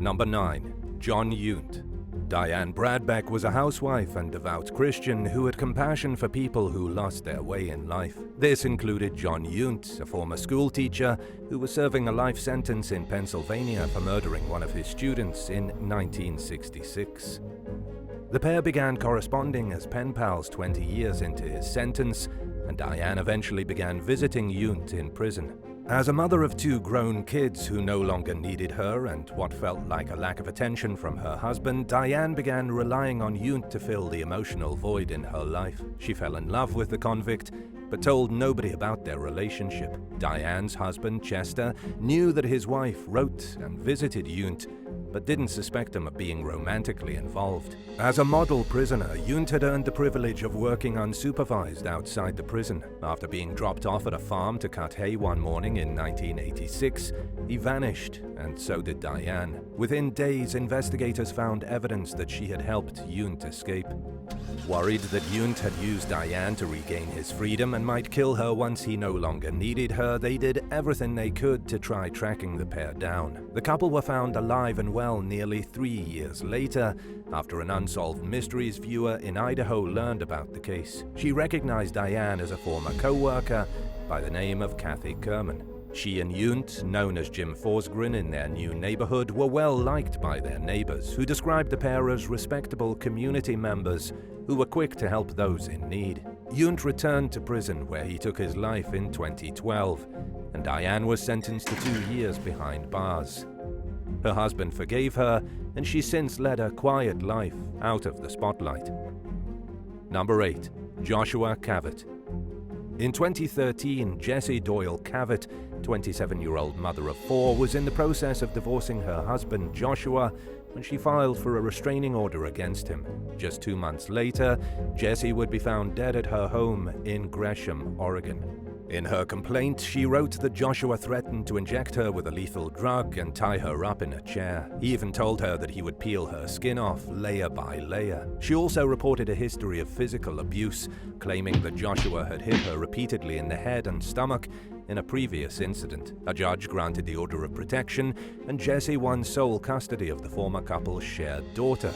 Number 9. John YOUNT. Diane Bradbeck was a housewife and devout Christian who had compassion for people who lost their way in life. This included John YOUNT, a former schoolteacher who was serving a life sentence in Pennsylvania for murdering one of his students in 1966. The pair began corresponding as pen pals 20 years into his sentence, and Diane eventually began visiting YOUNT in prison. As a mother of 2 grown kids who no longer needed her and what felt like a lack of attention from her husband, Diane began relying on YOUNT to fill the emotional void in her life. She fell in love with the convict, but told nobody about their relationship. Diane's husband, Chester, knew that his wife wrote and visited YOUNT, but didn't suspect him of being romantically involved. As a model prisoner, YOUNT had earned the privilege of working unsupervised outside the prison. After being dropped off at a farm to cut hay one morning in 1986, he vanished, and so did Diane. Within days, investigators found evidence that she had helped YOUNT escape. Worried that YOUNT had used Diane to regain his freedom and might kill her once he no longer needed her, they did everything they could to try tracking the pair down. The couple were found alive and well nearly 3 years later, after an Unsolved Mysteries viewer in Idaho learned about the case. She recognized Diane as a former co-worker by the name of Kathy Kerman. She and YOUNT, known as Jim Forsgren in their new neighborhood, were well liked by their neighbors, who described the pair as respectable community members who were quick to help those in need. YOUNT returned to prison, where he took his life in 2012, and Diane was sentenced to 2 years behind bars. Her husband forgave her, and she's since led a quiet life out of the spotlight. Number 8. Joshua CAVETT. In 2013, Jessie Doyle CAVETT, 27-year-old mother of 4, was in the process of divorcing her husband Joshua when she filed for a restraining order against him. Just 2 months later, Jessie would be found dead at her home in Gresham, Oregon. In her complaint, she wrote that Joshua threatened to inject her with a lethal drug and tie her up in a chair. He even told her that he would peel her skin off layer by layer. She also reported a history of physical abuse, claiming that Joshua had hit her repeatedly in the head and stomach in a previous incident. A judge granted the order of protection, and Jessie won sole custody of the former couple's shared daughter.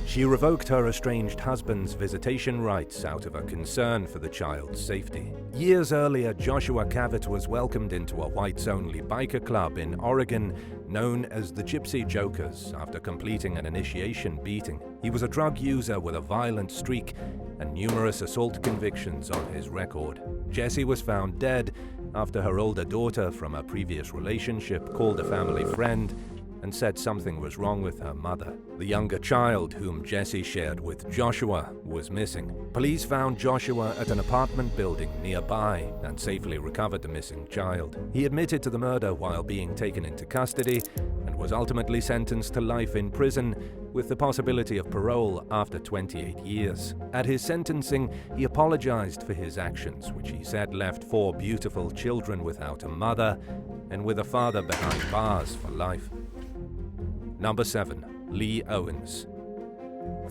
She revoked her estranged husband's visitation rights out of a concern for the child's safety. Years earlier, Joshua CAVETT was welcomed into a whites-only biker club in Oregon known as the Gypsy Jokers after completing an initiation beating. He was a drug user with a violent streak and numerous assault convictions on his record. Jessie was found dead after her older daughter from a previous relationship called a family friend and said something was wrong with her mother. The younger child, whom Jessie shared with Joshua, was missing. Police found Joshua at an apartment building nearby and safely recovered the missing child. He admitted to the murder while being taken into custody and was ultimately sentenced to life in prison with the possibility of parole after 28 years. At his sentencing, he apologized for his actions, which he said left 4 beautiful children without a mother and with a father behind bars for life. Number 7. Lee Owens.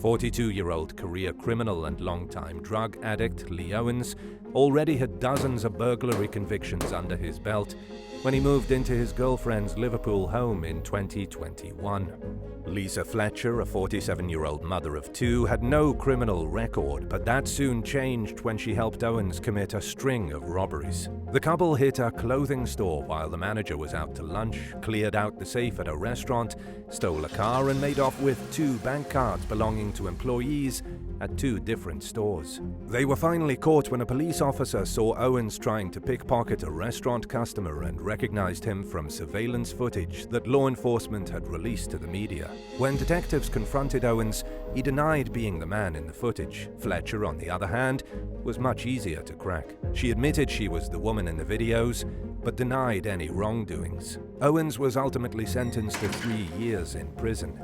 42-year-old career criminal and longtime drug addict Lee Owens already had dozens of burglary convictions under his belt when he moved into his girlfriend's Liverpool home in 2021. Lisa Fletcher, a 47-year-old mother of 2, had no criminal record, but that soon changed when she helped Owens commit a string of robberies. The couple hit a clothing store while the manager was out to lunch, cleared out the safe at a restaurant, stole a car, and made off with 2 bank cards belonging to employees at 2 different stores. They were finally caught when a police officer saw Owens trying to pickpocket a restaurant customer and recognized him from surveillance footage that law enforcement had released to the media. When detectives confronted Owens, he denied being the man in the footage. Fletcher, on the other hand, was much easier to crack. She admitted she was the woman in the videos, but denied any wrongdoings. Owens was ultimately sentenced to 3 years in prison.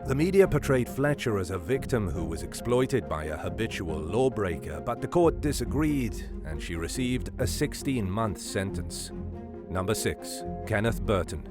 The media portrayed Fletcher as a victim who was exploited by a habitual lawbreaker, but the court disagreed, and she received a 16-month sentence. Number 6. Kenneth Burton.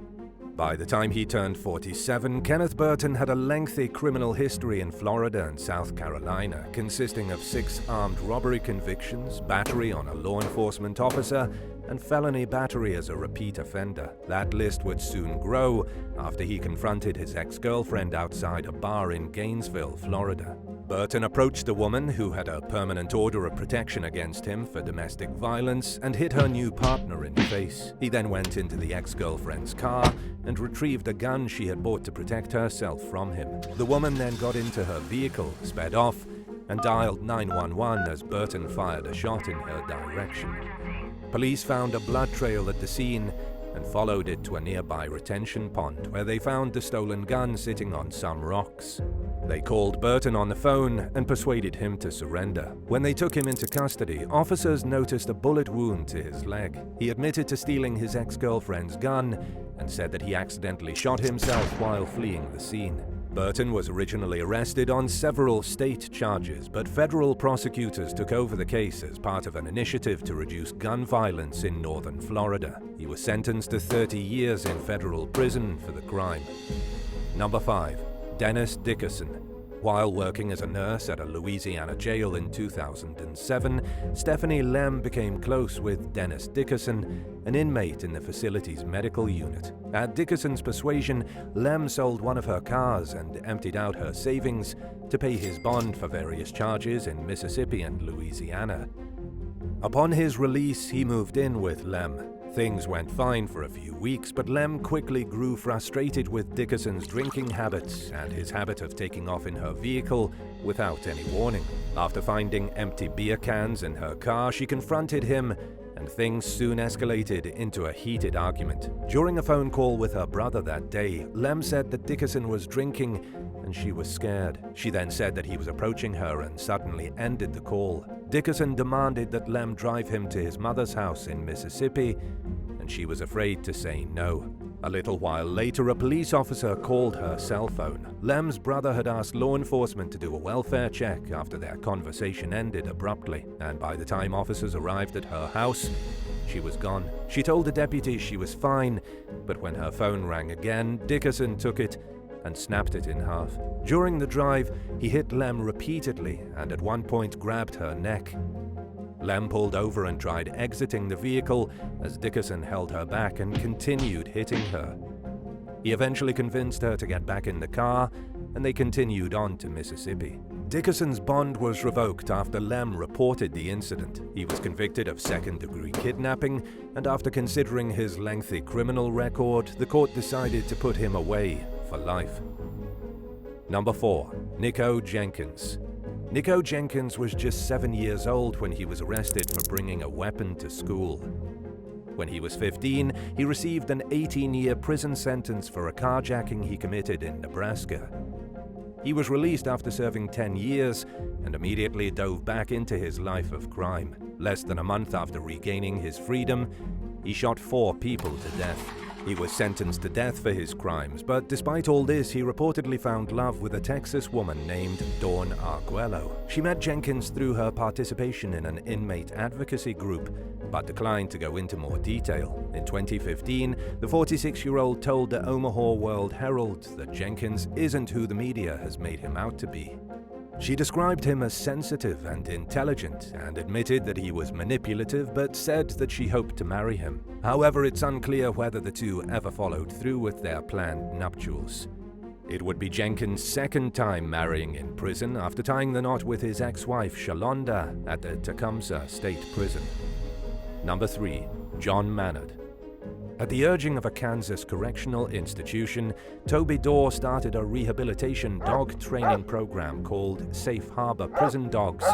By the time he turned 47, Kenneth Burton had a lengthy criminal history in Florida and South Carolina, consisting of 6 armed robbery convictions, battery on a law enforcement officer, and felony battery as a repeat offender. That list would soon grow after he confronted his ex-girlfriend outside a bar in Gainesville, Florida. Burton approached the woman, who had a permanent order of protection against him for domestic violence, and hit her new partner in the face. He then went into the ex-girlfriend's car and retrieved a gun she had bought to protect herself from him. The woman then got into her vehicle, sped off, and dialed 911 as Burton fired a shot in her direction. Police found a blood trail at the scene and followed it to a nearby retention pond, where they found the stolen gun sitting on some rocks. They called Burton on the phone and persuaded him to surrender. When they took him into custody, officers noticed a bullet wound to his leg. He admitted to stealing his ex-girlfriend's gun and said that he accidentally shot himself while fleeing the scene. Burton was originally arrested on several state charges, but federal prosecutors took over the case as part of an initiative to reduce gun violence in northern Florida. He was sentenced to 30 years in federal prison for the crime. Number 5. Dennis Dickerson. While working as a nurse at a Louisiana jail in 2007, Stephanie Lem became close with Dennis Dickerson, an inmate in the facility's medical unit. At Dickerson's persuasion, Lem sold one of her cars and emptied out her savings to pay his bond for various charges in Mississippi and Louisiana. Upon his release, he moved in with Lem. Things went fine for a few weeks, but Lem quickly grew frustrated with Dickerson's drinking habits and his habit of taking off in her vehicle without any warning. After finding empty beer cans in her car, she confronted him, and things soon escalated into a heated argument. During a phone call with her brother that day, Lem said that Dickerson was drinking and she was scared. She then said that he was approaching her and suddenly ended the call. Dickerson demanded that Lem drive him to his mother's house in Mississippi, and she was afraid to say no. A little while later, a police officer called her cell phone. Lem's brother had asked law enforcement to do a welfare check after their conversation ended abruptly, and by the time officers arrived at her house, she was gone. She told the deputies she was fine, but when her phone rang again, Dickerson took it and snapped it in half. During the drive, he hit Lem repeatedly and at one point grabbed her neck. Lem pulled over and tried exiting the vehicle as Dickerson held her back and continued hitting her. He eventually convinced her to get back in the car, and they continued on to Mississippi. Dickerson's bond was revoked after Lem reported the incident. He was convicted of second-degree kidnapping, and after considering his lengthy criminal record, the court decided to put him away for life. Number 4. NIKKO Jenkins. NIKKO Jenkins was just 7 years old when he was arrested for bringing a weapon to school. When he was 15, he received an 18-year prison sentence for a carjacking he committed in Nebraska. He was released after serving 10 years and immediately dove back into his life of crime. Less than a month after regaining his freedom, he shot 4 people to death. He was sentenced to death for his crimes, but despite all this, he reportedly found love with a Texas woman named Dawn Arguello. She met Jenkins through her participation in an inmate advocacy group, but declined to go into more detail. In 2015, the 46-year-old told the Omaha World Herald that Jenkins isn't who the media has made him out to be. She described him as sensitive and intelligent and admitted that he was manipulative, but said that she hoped to marry him. However, it's unclear whether the two ever followed through with their planned nuptials. It would be Jenkins' second time marrying in prison after tying the knot with his ex-wife Shalonda at the Tecumseh State Prison. Number 3. John Manard. At the urging of a Kansas correctional institution, Toby Dorr started a rehabilitation dog training program called Safe Harbor Prison Dogs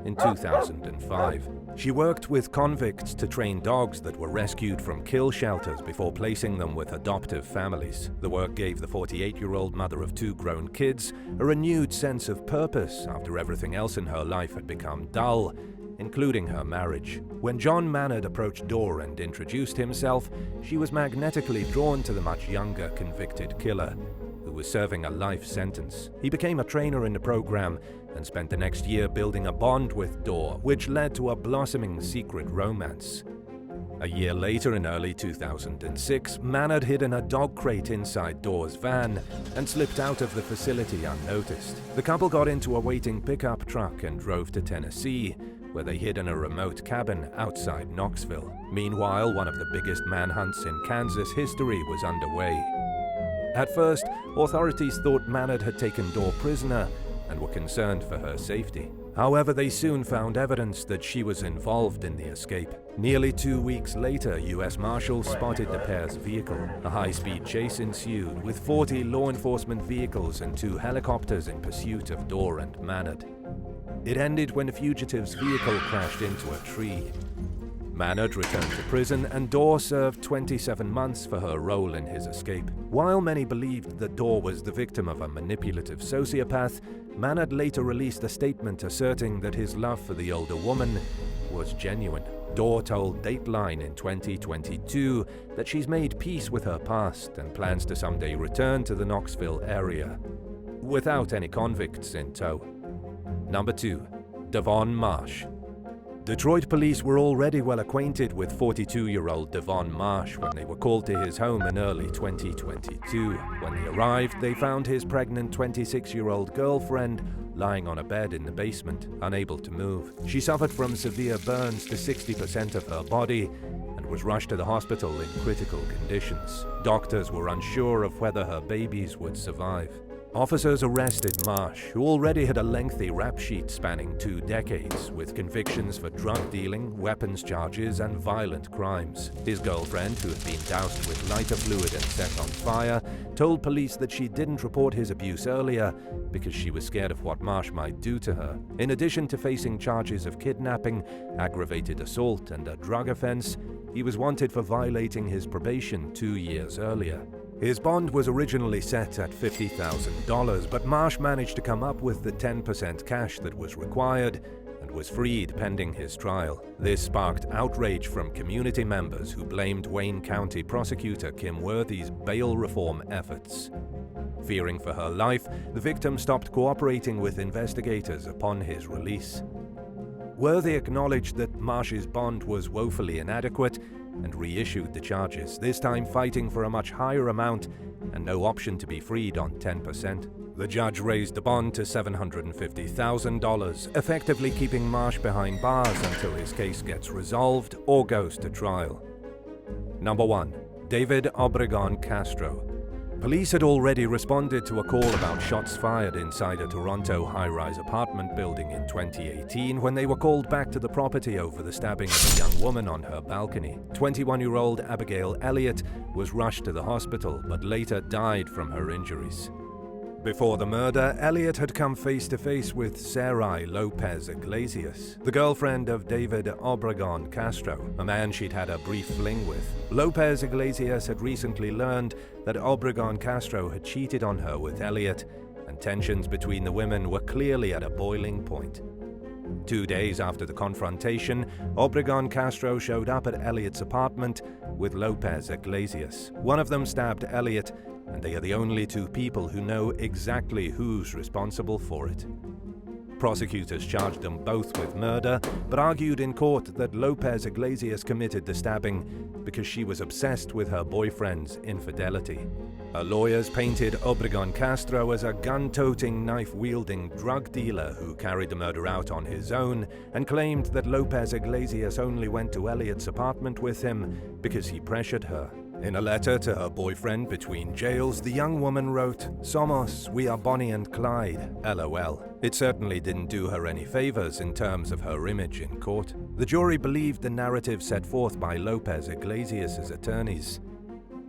in 2005. She worked with convicts to train dogs that were rescued from kill shelters before placing them with adoptive families. The work gave the 48-year-old mother of 2 grown kids a renewed sense of purpose after everything else in her life had become dull, including her marriage. When John Manard approached Dorr and introduced himself, she was magnetically drawn to the much younger convicted killer, who was serving a life sentence. He became a trainer in the program and spent the next year building a bond with Dorr, which led to a blossoming secret romance. A year later, in early 2006, Manard hid in a dog crate inside Dorr's van and slipped out of the facility unnoticed. The couple got into a waiting pickup truck and drove to Tennessee, where they hid in a remote cabin outside Knoxville. Meanwhile, one of the biggest manhunts in Kansas history was underway. At first, authorities thought Manard had taken Dorr prisoner and were concerned for her safety. However, they soon found evidence that she was involved in the escape. Nearly 2 weeks later, U.S. Marshals spotted the pair's vehicle. A high-speed chase ensued, with 40 law enforcement vehicles and 2 helicopters in pursuit of Dorr and Manard. It ended when the fugitive's vehicle crashed into a tree. Manard returned to prison, and Dorr served 27 months for her role in his escape. While many believed that Dorr was the victim of a manipulative sociopath, Manard later released a statement asserting that his love for the older woman was genuine. Dorr told Dateline in 2022 that she's made peace with her past and plans to someday return to the Knoxville area, without any convicts in tow. Number 2. DEVONNE Marsh. Detroit police were already well acquainted with 42-year-old DEVONNE Marsh when they were called to his home in early 2022. When they arrived, they found his pregnant 26-year-old girlfriend lying on a bed in the basement, unable to move. She suffered from severe burns to 60% of her body and was rushed to the hospital in critical conditions. Doctors were unsure of whether her babies would survive. Officers arrested Marsh, who already had a lengthy rap sheet spanning 2 decades, with convictions for drug dealing, weapons charges, and violent crimes. His girlfriend, who had been doused with lighter fluid and set on fire, told police that she didn't report his abuse earlier because she was scared of what Marsh might do to her. In addition to facing charges of kidnapping, aggravated assault, and a drug offense, he was wanted for violating his probation 2 years earlier. His bond was originally set at $50,000, but Marsh managed to come up with the 10% cash that was required and was freed pending his trial. This sparked outrage from community members who blamed Wayne County prosecutor Kim Worthy's bail reform efforts. Fearing for her life, the victim stopped cooperating with investigators upon his release. Worthy acknowledged that Marsh's bond was woefully inadequate and reissued the charges, this time fighting for a much higher amount and no option to be freed on 10%. The judge raised the bond to $750,000, effectively keeping Marsh behind bars until his case gets resolved or goes to trial. Number 1. David Obregon Castro. Police had already responded to a call about shots fired inside a Toronto high-rise apartment building in 2018 when they were called back to the property over the stabbing of a young woman on her balcony. 21-year-old Abigail Elliott was rushed to the hospital but later died from her injuries. Before the murder, Elliott had come face-to-face with Sarai Lopez Iglesias, the girlfriend of David Obregon Castro, a man she'd had a brief fling with. Lopez Iglesias had recently learned that Obregon Castro had cheated on her with Elliott, and tensions between the women were clearly at a boiling point. 2 days after the confrontation, Obregon Castro showed up at Elliott's apartment with Lopez Iglesias. One of them stabbed Elliott, and they are the only 2 people who know exactly who's responsible for it. Prosecutors charged them both with murder, but argued in court that Lopez Iglesias committed the stabbing because she was obsessed with her boyfriend's infidelity. Her lawyers painted Obregon Castro as a gun-toting, knife-wielding drug dealer who carried the murder out on his own, and claimed that Lopez Iglesias only went to Elliott's apartment with him because he pressured her. In a letter to her boyfriend between jails, the young woman wrote, "Somos, we are Bonnie and Clyde, LOL." It certainly didn't do her any favors in terms of her image in court. The jury believed the narrative set forth by Lopez Iglesias' attorneys.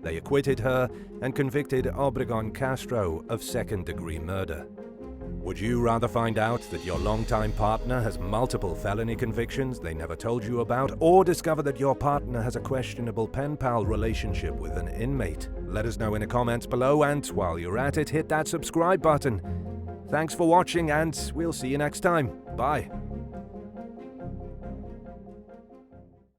They acquitted her and convicted Obregon Castro of second-degree murder. Would you rather find out that your longtime partner has multiple felony convictions they never told you about, or discover that your partner has a questionable pen pal relationship with an inmate? Let us know in the comments below, and while you're at it, hit that subscribe button. Thanks for watching, and we'll see you next time. Bye.